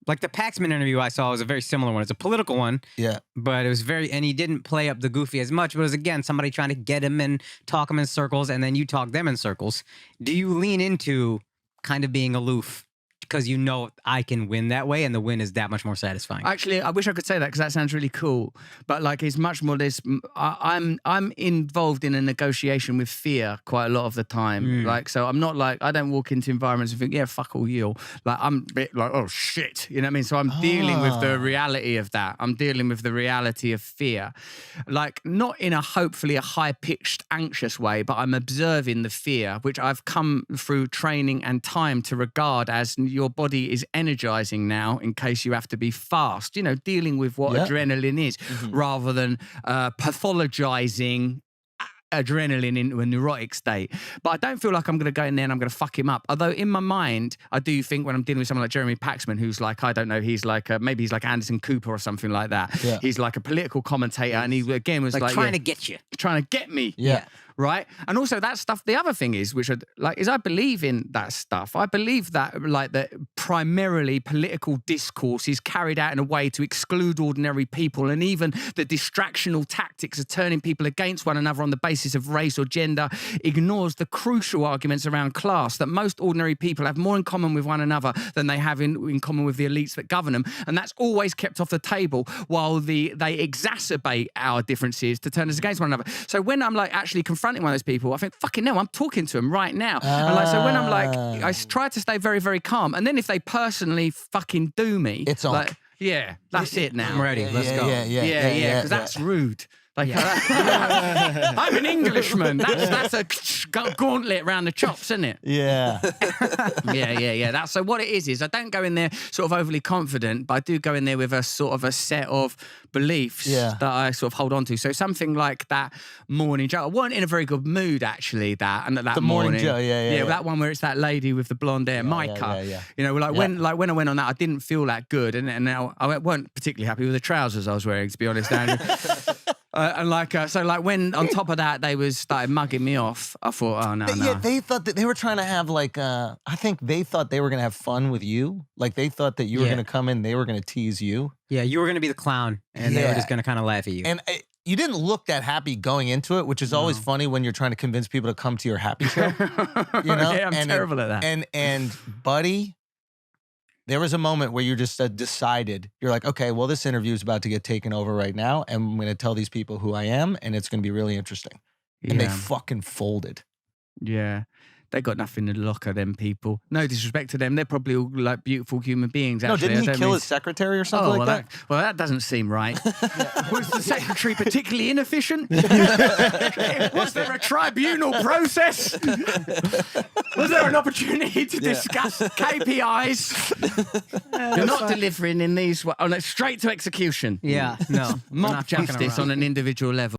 Like the Paxman interview I saw was a very similar one. It's a political one. Yeah. But it was and he didn't play up the goofy as much, but it was, again, somebody trying to get him and talk him in circles, and then you talk them in circles. Do you lean into kind of being aloof because you know I can win that way, and the win is that much more satisfying? Actually, I wish I could say that because that sounds really cool. But like, it's much more this. I'm involved in a negotiation with fear quite a lot of the time. Like, so I'm not like, I don't walk into environments and think, yeah, fuck all you. Like, I'm a bit like, oh shit, you know what I mean? So I'm dealing with the reality of that. I'm dealing with the reality of fear, like not in hopefully a high pitched anxious way, but I'm observing the fear, which I've come through training and time to regard as your body is energizing now in case you have to be fast, you know, dealing with what adrenaline is rather than pathologizing adrenaline into a neurotic state. But I don't feel like I'm going to go in there and I'm going to fuck him up. Although in my mind, I do think when I'm dealing with someone like Jeremy Paxman, who's like, I don't know, he's like, maybe he's like Anderson Cooper or something like that. Yeah. He's like a political commentator, and he again was like trying to get you. Trying to get me. Yeah. Right. And also that stuff, the other thing is, which I believe in that stuff. I believe that like that primarily political discourse is carried out in a way to exclude ordinary people, and even the distractional tactics of turning people against one another on the basis of race or gender ignores the crucial arguments around class, that most ordinary people have more in common with one another than they have in common with the elites that govern them. And that's always kept off the table while they exacerbate our differences to turn us against one another. So when I'm like actually confronting one of those people, I think, fucking no, I'm talking to them right now. And like, so when I'm like, I try to stay very, very calm. And then if they personally fucking do me, it's on. Like, yeah, that's it now. I'm ready. Let's go. Yeah, because that's rude. Like, I'm an Englishman. That's a gauntlet around the chops, isn't it? Yeah. Yeah. That's so. What it is I don't go in there sort of overly confident, but I do go in there with a sort of a set of beliefs that I sort of hold on to. So something like that morning joke. I wasn't in a very good mood actually. That the morning joke. Yeah. That one where it's that lady with the blonde hair, Micah. You know, like when I went on that, I didn't feel that good, and now I weren't particularly happy with the trousers I was wearing, to be honest, Andrew. And like, so like when on top of that they started mugging me off, I thought, oh no. Yeah, they thought that they were trying to have like, I think they thought they were going to have fun with you. Like they thought that you were going to come in, they were going to tease you. Yeah, you were going to be the clown, and they were just going to kind of laugh at you. And you didn't look that happy going into it, which is always funny when you're trying to convince people to come to your happy show. You know? Yeah, I'm terrible at that. And buddy, there was a moment where you just decided, you're like, okay, well, this interview is about to get taken over right now, and I'm going to tell these people who I am, and it's going to be really interesting. And they fucking folded. Yeah. They got nothing in the locker, them people. No disrespect to them. They're probably all like beautiful human beings, actually. No, didn't he kill his secretary or something like that? Well, that doesn't seem right. Was the secretary particularly inefficient? Was there a tribunal process? Was there an opportunity to discuss KPIs? You're not delivering in these... Oh, no, straight to execution. Yeah, no. Mock justice on an individual level.